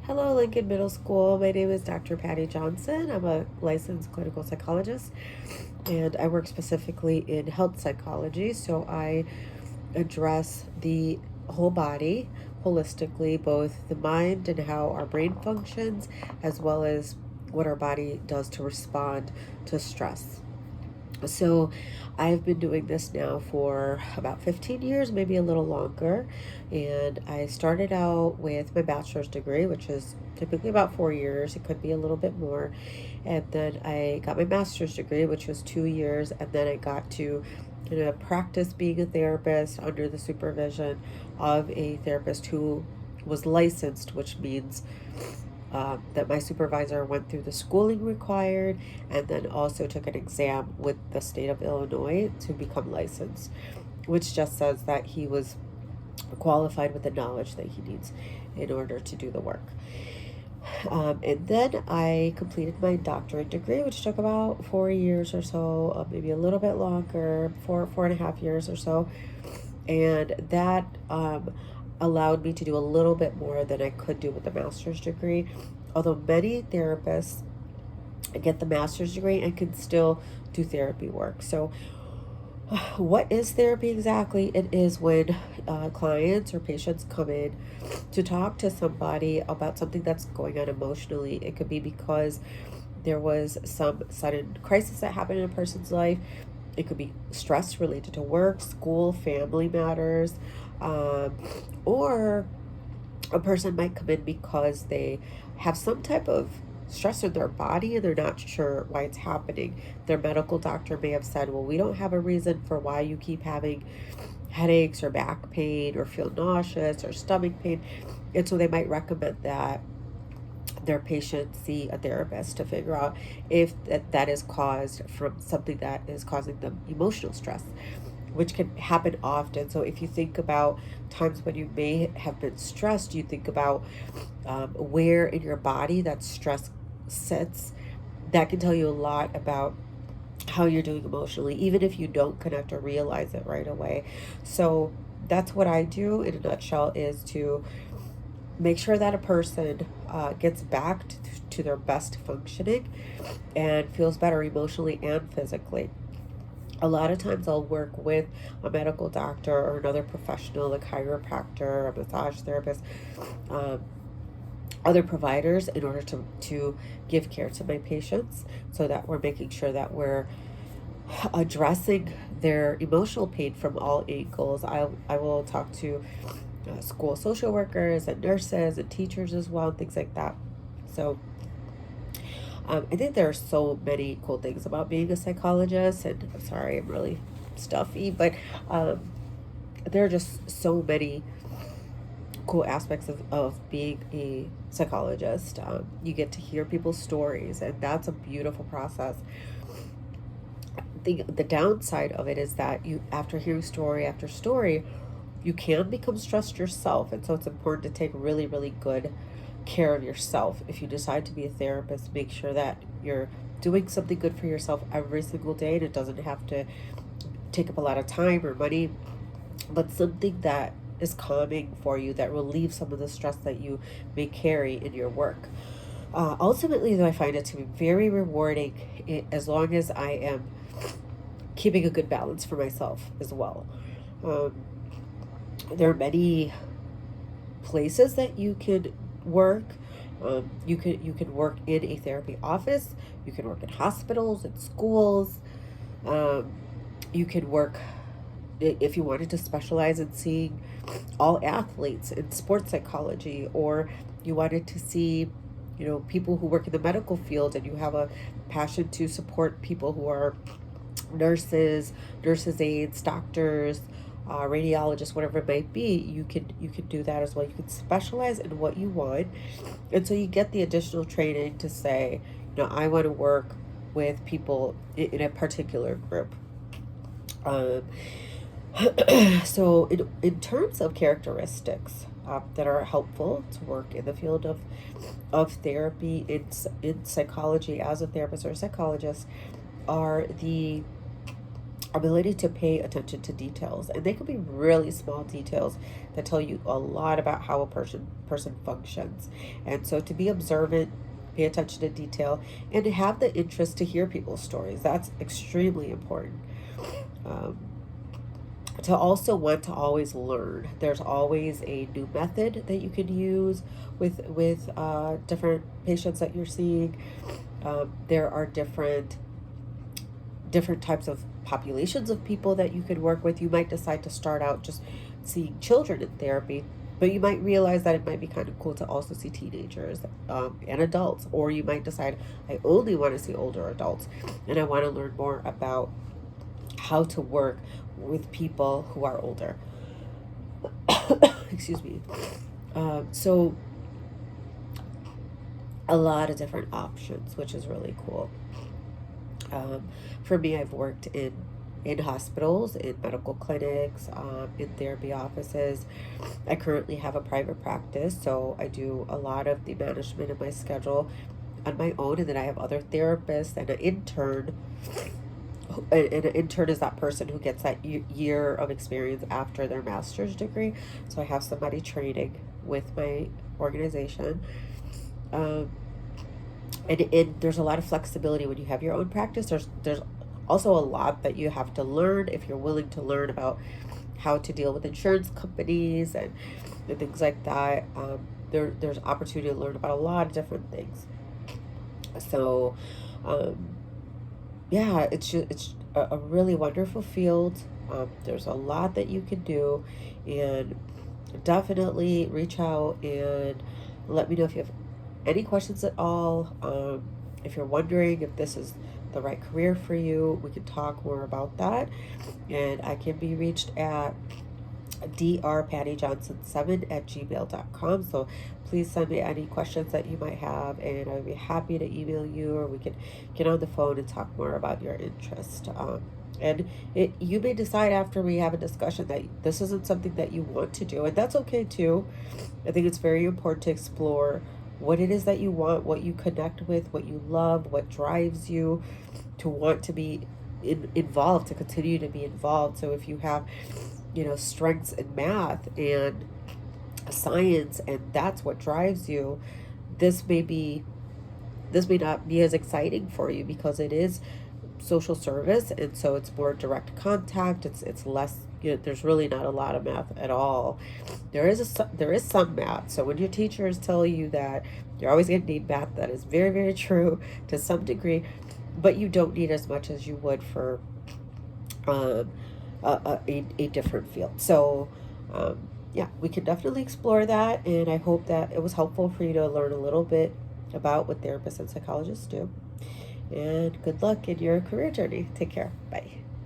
Hello, Lincoln Middle School. My name is Dr. Patty Johnson. I'm a licensed clinical psychologist, and I work specifically in health psychology. So I address the whole body holistically, both the mind and how our brain functions, as well as what our body does to respond to stress. So I've been doing this now for about 15 years, maybe a little longer. And I started out with my bachelor's degree, which is typically about 4 years. It could be a little bit more. And then I got my master's degree, which was 2 years. And then I got to practice being a therapist under the supervision of a therapist who was licensed, which means that my supervisor went through the schooling required and then also took an exam with the state of Illinois to become licensed, which just says that he was qualified with the knowledge that he needs in order to do the work. And then I completed my doctorate degree, which took about 4 years or so, maybe a little bit longer, 4.5 years or so. And that allowed me to do a little bit more than I could do with the master's degree. Although many therapists get the master's degree and can still do therapy work. So, what is therapy exactly? It is when clients or patients come in to talk to somebody about something that's going on emotionally. It could be because there was some sudden crisis that happened in a person's life. It could be stress related to work, school, family matters, or a person might come in because they have some type of stress in their body and they're not sure why it's happening. Their medical doctor may have said, well, we don't have a reason for why you keep having headaches or back pain or feel nauseous or stomach pain. And so they might recommend that their patient see a therapist to figure out if that is caused from something that is causing them emotional stress, which can happen often. So if you think about times when you may have been stressed, you think about where in your body that stress sits. That can tell you a lot about how you're doing emotionally, even if you don't connect or realize it right away. So that's what I do in a nutshell, is to make sure that a person gets back to their best functioning and feels better emotionally and physically. A lot of times I'll work with a medical doctor or another professional, a chiropractor, a massage therapist, um, other providers, in order to give care to my patients, so that we're making sure that we're addressing their emotional pain from all angles. I will talk to school social workers and nurses and teachers as well, and things like that. So I think there are so many cool things about being a psychologist, and I'm sorry, I'm really stuffy, but um, there are just so many cool aspects of being a psychologist. You get to hear people's stories, and that's a beautiful process. The downside of it is that you, after hearing story after story, you can become stressed yourself, and so it's important to take really, really good care of yourself. If you decide to be a therapist, make sure that you're doing something good for yourself every single day, and it doesn't have to take up a lot of time or money, but something that is calming for you, that relieves some of the stress that you may carry in your work. Ultimately, though, I find it to be very rewarding, as long as I am keeping a good balance for myself as well. Um, there are many places that you could work. You can work in a therapy office. You can work in hospitals and schools. Um, you can work, if you wanted to specialize in seeing all athletes in sports psychology, or you wanted to see, people who work in the medical field, and you have a passion to support people who are nurses aides, doctors, radiologists, whatever it might be. You can do that as well. You can specialize in what you want, and so you get the additional training to say, I want to work with people in a particular group. Um, so in terms of characteristics that are helpful to work in the field of therapy, in psychology as a therapist or a psychologist, are the ability to pay attention to details, and they could be really small details that tell you a lot about how a person functions. And so to be observant, pay attention to detail, and to have the interest to hear people's stories, that's extremely important. um, to also want to always learn. There's always a new method that you can use with different patients that you're seeing. There are different types of populations of people that you could work with. You might decide to start out just seeing children in therapy, but you might realize that it might be kind of cool to also see teenagers and adults. Or you might decide, I only want to see older adults, and I want to learn more about how to work with people who are older. Excuse me. So a lot of different options, which is really cool. Um, for me, I've worked in hospitals, in medical clinics, in therapy offices. I currently have a private practice, so I do a lot of the management of my schedule on my own, and then I have other therapists and an intern. And an intern is that person who gets that year of experience after their master's degree. So I have somebody training with my organization. Um, and there's a lot of flexibility when you have your own practice. There's also a lot that you have to learn if you're willing to learn about how to deal with insurance companies and things like that. There's opportunity to learn about a lot of different things. So um, yeah, it's a really wonderful field. There's a lot that you can do, and definitely reach out and let me know if you have any questions at all. If you're wondering if this is the right career for you, we can talk more about that. And I can be reached at drpattyjohnson7@gmail.com. So please send me any questions that you might have, and I would be happy to email you, or we can get on the phone and talk more about your interest. And you may decide after we have a discussion that this isn't something that you want to do, and that's okay too. I think it's very important to explore what it is that you want, what you connect with, what you love, what drives you to want to be involved, to continue to be involved. So if you have, strengths in math and science, and that's what drives you, this may be this may not be as exciting for you because it is social service, and so it's more direct contact. It's less, there's really not a lot of math at all. There is some math. So when your teachers tell you that you're always going to need math, that is very, very true to some degree, but you don't need as much as you would for um, a different field. So yeah, we can definitely explore that, and I hope that it was helpful for you to learn a little bit about what therapists and psychologists do. And good luck in your career journey. Take care. Bye.